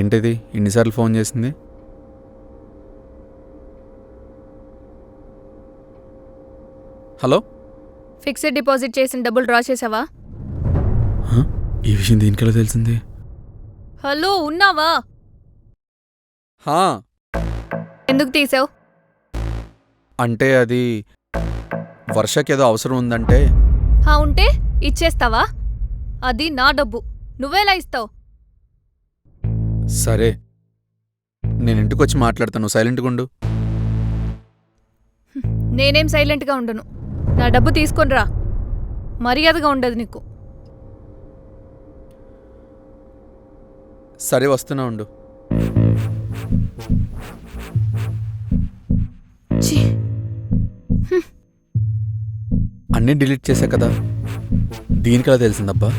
ఏంటిది ఇన్నిసార్లు ఫోన్ చేసింది? హలో, ఫిక్స్డ్ డిపాజిట్ చేసిన డబ్బులు డ్రా చేసావా? ఈ విషయం దీనికెలా తెలిసింది? హలో, ఉన్నావా? హా, ఎందుకు తీసావు? అంటే అది వర్షకేదో అవసరం ఉందంటే. ఉంటే ఇచ్చేస్తావా? అది నా డబ్బు, నువ్వెలా ఇస్తావు? సరే, నేను ఇంటికొచ్చి మాట్లాడతాను, సైలెంట్గా ఉండు. నేనేం సైలెంట్గా ఉండను. నా డబ్బు తీసుకొనిరా. మర్యాదగా ఉండదు నీకు. సరే, వస్తున్నా ఉండు. ఛీ, అన్నీ డిలీట్ చేశా కదా, దీనికెలా తెలిసిందబ్బా?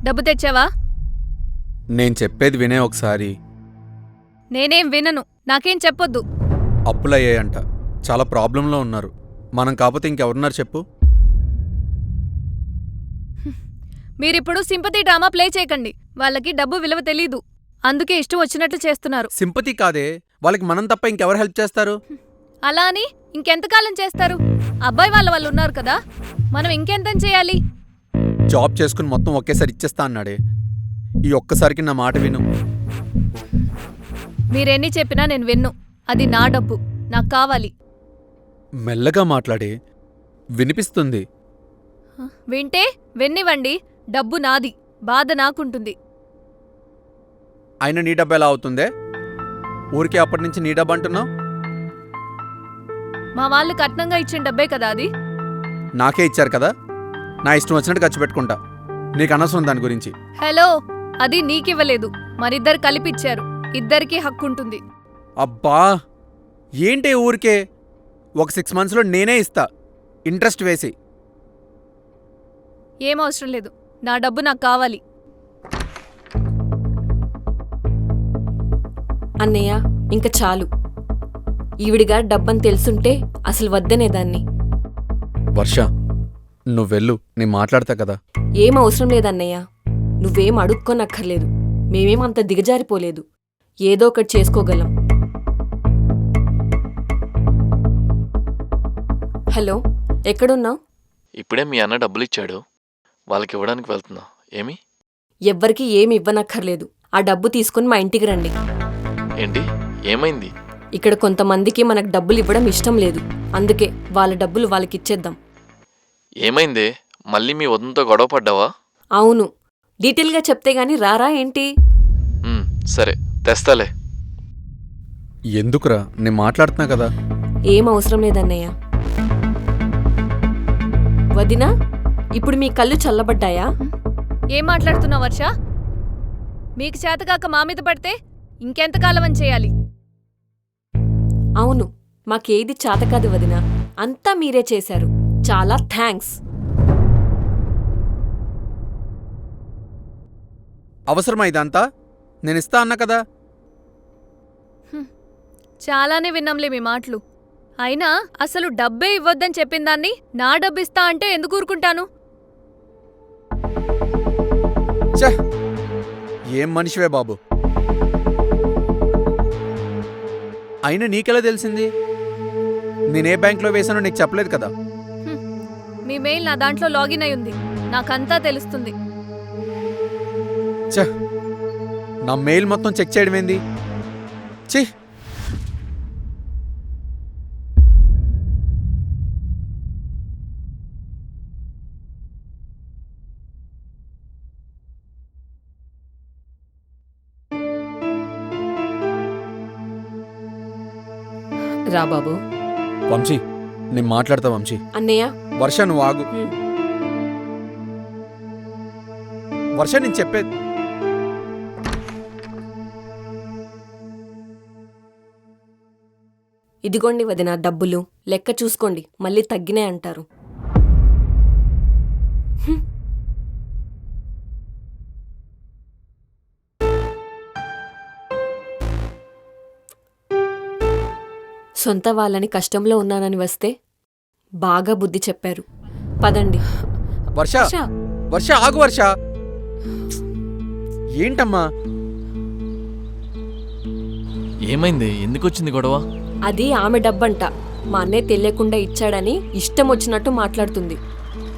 డబ్బు తెచ్చావా? నేను చెప్పేది వినే ఒకసారి. నేనేం వినను, నాకేం చెప్పొద్దు. అప్పులయ్యాయంట, చాలా ప్రాబ్లంలో ఉన్నారు. మనం కాకపోతే ఇంకెవరున్నారు చెప్పు? మీరిప్పుడు సింపతి డ్రామా ప్లే చేయకండి. వాళ్ళకి డబ్బు విలువ తెలీదు, అందుకే ఇష్టం వచ్చినట్లు చేస్తున్నారు. సింపతి కాదే, వాళ్ళకి మనం తప్ప ఇంకెవరు హెల్ప్ చేస్తారు? అలా అని ఇంకెంతకాలం చేస్తారు? అబ్బాయి వాళ్ళు ఉన్నారు కదా, మనం ఇంకెంతం చేయాలి? జాబ్ చేసుకుని మొత్తం ఒకేసారి ఇచ్చేస్తా అన్నాడే, ఈ ఒక్కసారికి నా మాట విను. మీరెన్ని చెప్పినా నేను విన్ను. అది నా డబ్బు, నాకు కావాలి. మెల్లగా మాట్లాడే, వినిపిస్తుంది. వింటే విన్నివ్వండి, డబ్బు నాది, బాధ నాకుంటుంది. అయినా నీ డబ్బు ఎలా అవుతుందే? ఊరికే అప్పటి నుంచి నీ డబ్బు అంటున్నావు? మా వాళ్ళు కట్నంగా ఇచ్చిన డబ్బే కదా అది. నాకే ఇచ్చారు కదా, నా ఇష్టం వచ్చినట్టు ఖర్చు పెట్టుకుంటా, నీకు అనవసరం దాని గురించి. హలో, అది నీకివ్వలేదు, మరిద్దరు కలిపిచ్చారు. ఇద్దరికీ హక్కుంటుంది. అబ్బా, ఏంటి ఊరికే? ఒక 6 monthsలో నేనే ఇస్తా, ఇంట్రెస్ట్ వేసి. ఏం అవసరం లేదు, నా డబ్బు నాకు కావాలి. అన్నయ్య, ఇంక చాలు. ఈవిడిగా డబ్బని తెలుసుంటే అసలు వద్దనేదాన్ని. వర్ష, నువ్వెళ్ళు, నేను మాట్లాడతా కదా. ఏం అవసరం లేదన్నయ్య, నువ్వేం అడుక్కోనక్కర్లేదు. మేమేమంత దిగజారిపోలేదు, ఏదో ఒకటి చేసుకోగలం. హలో, ఎక్కడున్నావు? ఇప్పుడే మీ అన్న డబ్బులిచ్చాడు, వాళ్ళకి ఇవ్వడానికి వెళ్తున్నా. ఏమి? ఎవ్వరికి ఏమి ఇవ్వనక్కర్లేదు. ఆ డబ్బు తీసుకుని మా ఇంటికి రండి. ఏంటి, ఏమైంది? ఇక్కడ కొంతమందికి మనకు డబ్బులు ఇవ్వడం ఇష్టం లేదు, అందుకే వాళ్ళ డబ్బులు వాళ్ళకిచ్చేద్దాం. ఏమైందే? మళ్ళీ మీ వదంతో గొడవ పడ్డావా? అవును, డీటెయిల్గా చెప్తే గాని రారా ఏంటి? సరే, తెస్తాలే. ఎందుకురా, నేను మాట్లాడుతున్నా కదా. ఏం అవసరం లేదన్నయ్య. వదినా, ఇప్పుడు మీ కళ్ళు చల్లబడ్డాయా? ఏం మాట్లాడుతున్నావు వర్ష? మీకు చేతకాక మా మీద పడితే ఇంకెంతకాలం అని చేయాలి? అవును, మాకేది చాతకాదు వదినా, అంతా మీరే చేశారు. చాలా థ్యాంక్స్. అవసరమా ఇదంతా? నేను ఇస్తా అన్నా కదా. చాలానే విన్నాంలే మీ మాటలు. అయినా అసలు డబ్బే ఇవ్వొద్దని చెప్పిందాన్ని నా డబ్బిస్తా అంటే ఎందుకు ఊరుకుంటాను? ఛ, ఏం మనిషివే బాబు. అయినా నీకెలా తెలిసింది? నేనే బ్యాంక్లో వేసానో నీకు చెప్పలేదు కదా. మీ మెయిల్ నా దాంట్లో లాగిన్ అయి ఉంది, నాకంతా తెలుస్తుంది. ఛ, నా మెయిల్ మొత్తం చెక్ చేయడం ఏంది? ఛీ, రా బాబు. వంశీ, నేను మాట్లాడతా. వంశీ, అన్నయ్య. వర్ష నువ్వు ఆగు. వర్ష, నేను చెప్పేది. ఇదిగోండి వదినా డబ్బులు, లెక్క చూసుకోండి, మళ్ళీ తగ్గినాయి అంటారు. సొంత వాళ్ళని కష్టంలో ఉన్నానని వస్తే బాగా బుద్ధి చెప్పారు. పదండి. వర్ష వర్ష, వర్ష ఆగు వర్ష. ఏంటమ్మా? ఏమైంది? ఎందుకు వచ్చింది గొడవ? అది ఆమె డబ్బంట. మా అన్నయ్య తెలియకుండా ఇచ్చాడని ఇష్టం వచ్చినట్టు మాట్లాడుతుంది.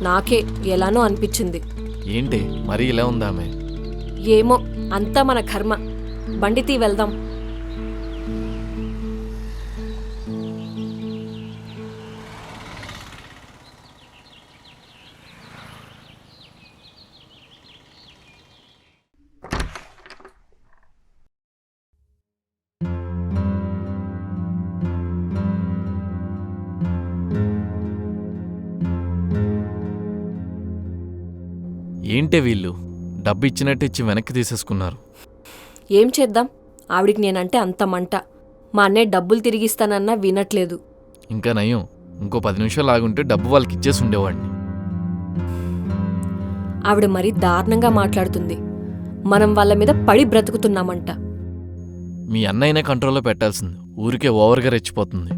నాకే ఎలానో అనిపించింది. ఏంటి మరీ ఇలా ఉందా ఆమె? ఏమో, అంతా మన కర్మ. బండి తీ వెళ్దాం. ఏంటే వీళ్ళు డబ్బు ఇచ్చినట్టు ఇచ్చి వెనక్కి తీసేసుకున్నారు. ఏం చేద్దాం, ఆవిడికి నేనంటే అంత మంట. మా అన్నయ్య డబ్బులు తిరిగిస్తానన్నా వినట్లేదు. ఇంకా నయం, ఇంకో 10 నిమిషాలు ఆగుంటే డబ్బు వాళ్ళకి ఇచ్చేసి ఉండేవాడిని. ఆవిడ మరీ దారుణంగా మాట్లాడుతుంది. మనం వాళ్ళ మీద పడి బ్రతుకుతున్నామంట. మీ అన్నయ్యనే కంట్రోల్లో పెట్టాల్సింది. ఊరికే ఓవర్గా రెచ్చిపోతుంది.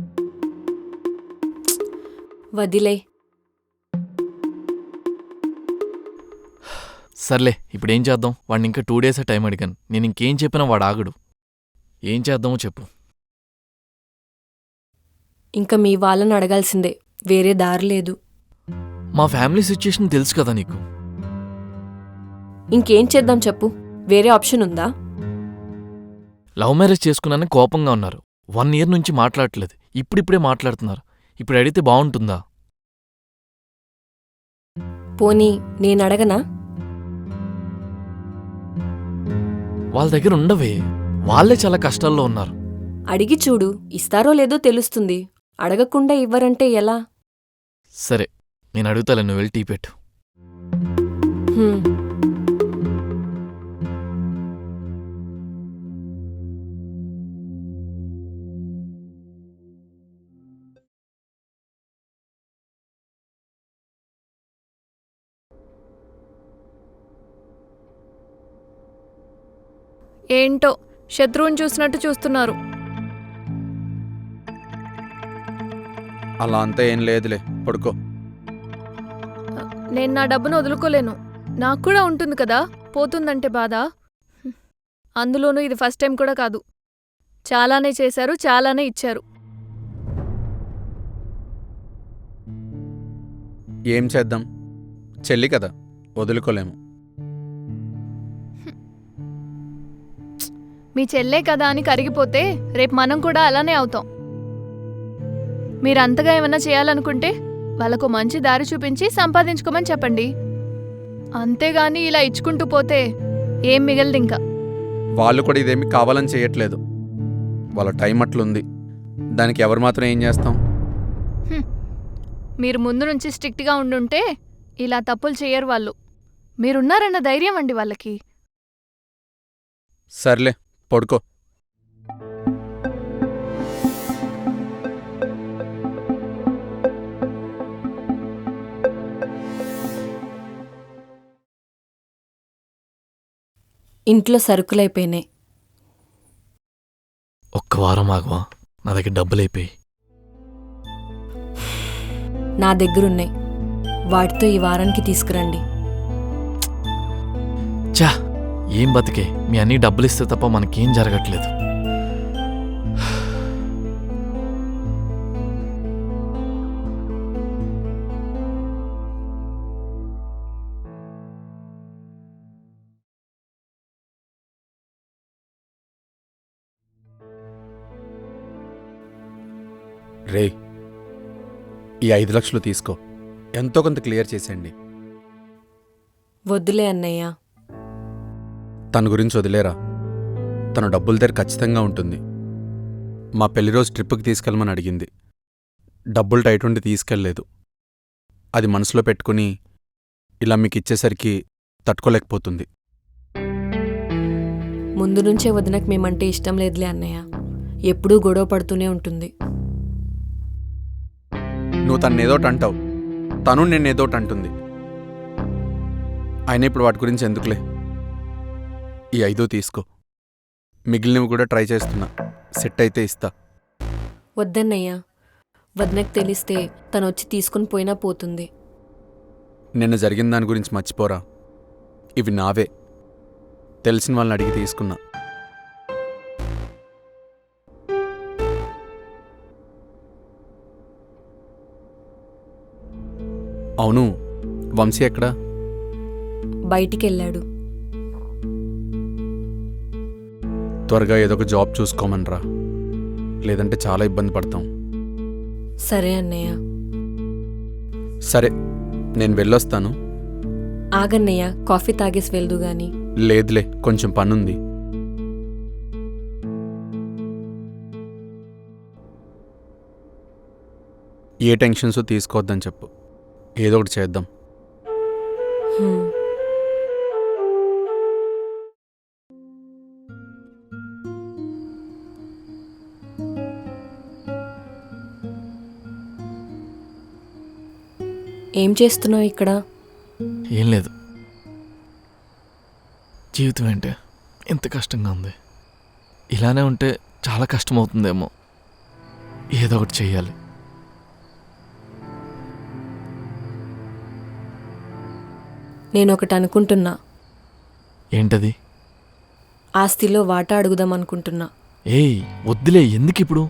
వదిలే. సర్లే, ఇప్పుడేం చేద్దాం? వాడిని ఇంకా 2 డేసే టైం అడిగాను. నేను ఇంకేం చెప్పినా వాడు ఆగడు. ఏం చేద్దామో చెప్పు. ఇంకా మీ వాళ్ళని అడగాల్సిందే, వేరే దారి లేదు. మా ఫ్యామిలీ సిచ్యుయేషన్ తెలుసు కదా నీకు. ఇంకేం చేద్దాం చెప్పు, వేరే ఆప్షన్ ఉందా? లవ్ మ్యారేజ్ చేసుకున్నానని కోపంగా ఉన్నారు. 1 ఇయర్ నుంచి మాట్లాడట్లేదు. ఇప్పుడిప్పుడే మాట్లాడుతున్నారు. ఇప్పుడు అడిగితే బాగుంటుందా? పోనీ నేనడగనా? వాళ్ళ దగ్గర ఉండవే. వాళ్ళే చాలా కష్టాల్లో ఉన్నారు. అడిగి చూడు, ఇస్తారో లేదో తెలుస్తుంది. అడగకుండా ఇవ్వరంటే ఎలా? సరే, నేను అడుగుతాలే, నువ్వు వెళ్ళి టీ పెట్టు. హ్మ్. ఏంటో శత్రువుని చూసినట్టు చూస్తున్నారు. అలా అంతా ఏం లేదులే, పడుకో. నేను నా డబ్బును వదులుకోలేను. నాకు కూడా ఉంటుంది కదా పోతుందంటే బాధ. అందులోనూ ఇది ఫస్ట్ టైం కూడా కాదు. చాలానే చేశారు, చాలానే ఇచ్చారు. ఏం చేద్దాం, చెల్లి కదా, వదులుకోలేము. మీ చెల్లే కదా అని కరిగిపోతే రేపు మనం కూడా అలానే అవుతాం. మీరంతగా ఏమన్నా చేయాలనుకుంటే వాళ్ళకు మంచి దారి చూపించి సంపాదించుకోమని చెప్పండి. అంతేగాని ఇలా ఇచ్చుకుంటూ పోతే ఏం మిగలదు ఇంకా. వాళ్ళు కూడా ఇదేమి కావాలని చేయట్లేదు. వాళ్ళ టైం అట్లుంది. దానికి ఎవరు మాత్రం ఏం చేస్తాం? మీరు ముందు నుంచి స్ట్రిక్ట్గా ఉండుంటే ఇలా తప్పులు చేయరు వాళ్ళు. మీరున్నారన్న ధైర్యం అండి వాళ్ళకి. సర్లే, పడుకో. ఇంట్లో సరుకులైపోయినాయి. ఒక్క వారం ఆగవా? నా దగ్గర డబ్బులైపోయి. నా దగ్గరున్నాయి, వాటితో ఈ వారానికి తీసుకురండి. చా, ఏం బతికే. మీ అన్నీ డబ్బులిస్తే తప్ప మనకేం జరగట్లేదు. రే, ఈ 5 లక్షలు తీసుకో. ఎంతో కొంత క్లియర్ చేసేయండి. వద్దులే అన్నయ్య. తన గురించి వదిలేరా. తను డబ్బుల దగ్గర ఖచ్చితంగా ఉంటుంది. మా పెళ్లి రోజు ట్రిప్కి తీసుకెళ్ళమని అడిగింది. డబ్బులు టైట్ ఉండి తీసుకెళ్ళలేదు. అది మనసులో పెట్టుకుని ఇలా మీకు ఇచ్చేసరికి తట్టుకోలేకపోతుంది. ముందు నుంచే వదినకు మేమంటే ఇష్టం లేదులే అన్నయ్య. ఎప్పుడూ గొడవ పడుతూనే ఉంటుంది. నువ్వు తన్నేదోటి అంటావు, తను నిన్నేదోటి అంటుంది. అయినా ఇప్పుడు వాటి గురించి ఎందుకులే. ఈ 5 తీసుకో. మిగిలినవి కూడా ట్రై చేస్తున్నా. సెట్ అయితే ఇస్తా. వద్దన్నయ్యా, వదినకు తెలిస్తే తను వచ్చి తీసుకుని పోయినా పోతుంది. నిన్న జరిగిన దాని గురించి మర్చిపోరా. ఇవి నావే. తెలిసిన వాళ్ళని అడిగి తీసుకున్నా. అవును, వంశీ ఎక్కడా? బయటికెళ్ళాడు. త్వరగా ఏదో ఒక జాబ్ చూసుకోమనరా, లేదంటే చాలా ఇబ్బంది పడతాం. సరే అన్నయ్య. సరే, నేను వెళ్ళొస్తాను. ఆగన్నయ్య, కాఫీ తాగేసి వెళ్దు గాని. లేదులే, కొంచెం పనుంది. ఏ టెన్షన్స్ తీసుకోవద్దని చెప్పు. ఏదో ఒకటి చేద్దాం. హ్మ్. ఏం చేస్తున్నావు ఇక్కడ? ఏం లేదు. జీవితం ఏంటే ఎంత కష్టంగా ఉంది. ఇలానే ఉంటే చాలా కష్టమవుతుందేమో. ఏదో ఒకటి చెయ్యాలి. నేనొకటి అనుకుంటున్నా. ఏంటది? ఆస్తిలో వాటా అడుగుదాం అనుకుంటున్నా. ఏయ్ వద్దులే, ఎందుకిప్పుడు?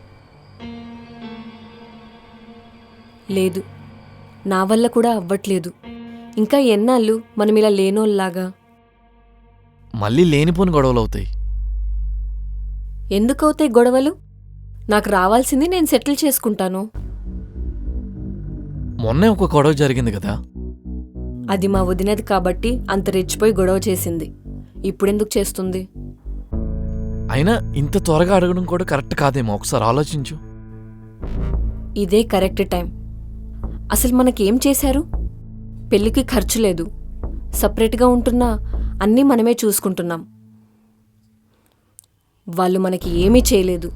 లేదు, నా వల్ల కూడా అవ్వట్లేదు. ఇంకా ఎన్నాళ్ళు మనం ఇలా లేనోళ్ళలాగా? మళ్ళీ లేనిపోని గొడవలు అవుతాయి. ఎందుకవుతాయి గొడవలు? నాకు రావాల్సింది నేను సెటిల్ చేసుకుంటాను. మొన్నే ఒక గొడవ జరిగింది కదా. అది మా వదినది కాబట్టి అంత రెచ్చిపోయి గొడవ చేసింది. ఇప్పుడెందుకు చేస్తుంది? అయినా ఇంత త్వరగా అడగడం కూడా కరెక్ట్ కాదేమో. ఒకసారి ఆలోచించు. ఇదే కరెక్ట్ టైం. అసలు మనకేం చేశారు? పెళ్ళికి ఖర్చు లేదు, సపరేట్గా ఉంటున్నా అన్నీ మనమే చూసుకుంటున్నాం. వాళ్ళు మనకి ఏమీ చేయలేదు.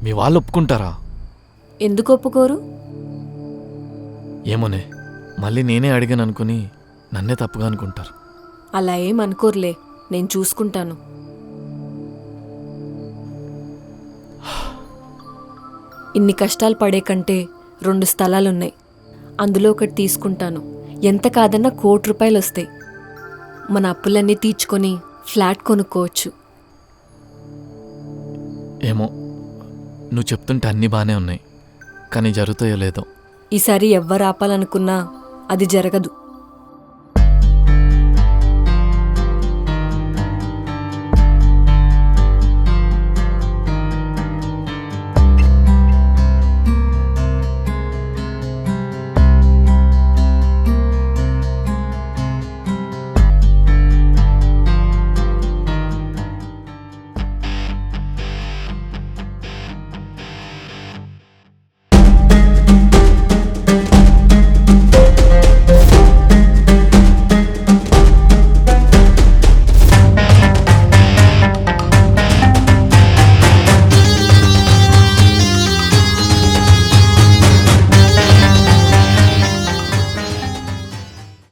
మీ వాళ్ళు ఒప్పుకుంటారా? ఎందుకు ఒప్పుకోరు? ఏమోనే, మళ్ళీ నేనే అడిగాను అనుకుని నన్నే తప్పుగా అనుకుంటారు. అలా ఏం అనుకోర్లే, నేను చూసుకుంటాను. ఇన్ని కష్టాలు పడే కంటే 2 స్థలాలున్నాయి, అందులో ఒకటి తీసుకుంటాను. ఎంత కాదన్నా ₹1,00,00,000 వస్తాయి. మన అప్పులన్నీ తీర్చుకొని ఫ్లాట్ కొనుక్కోవచ్చు. ఏమో, నువ్వు చెప్తుంటే అన్నీ బాగానే ఉన్నాయి, కానీ జరుగుతాయో లేదో. ఈసారి ఎవ్వరు ఆపాలనుకున్నా అది జరగదు.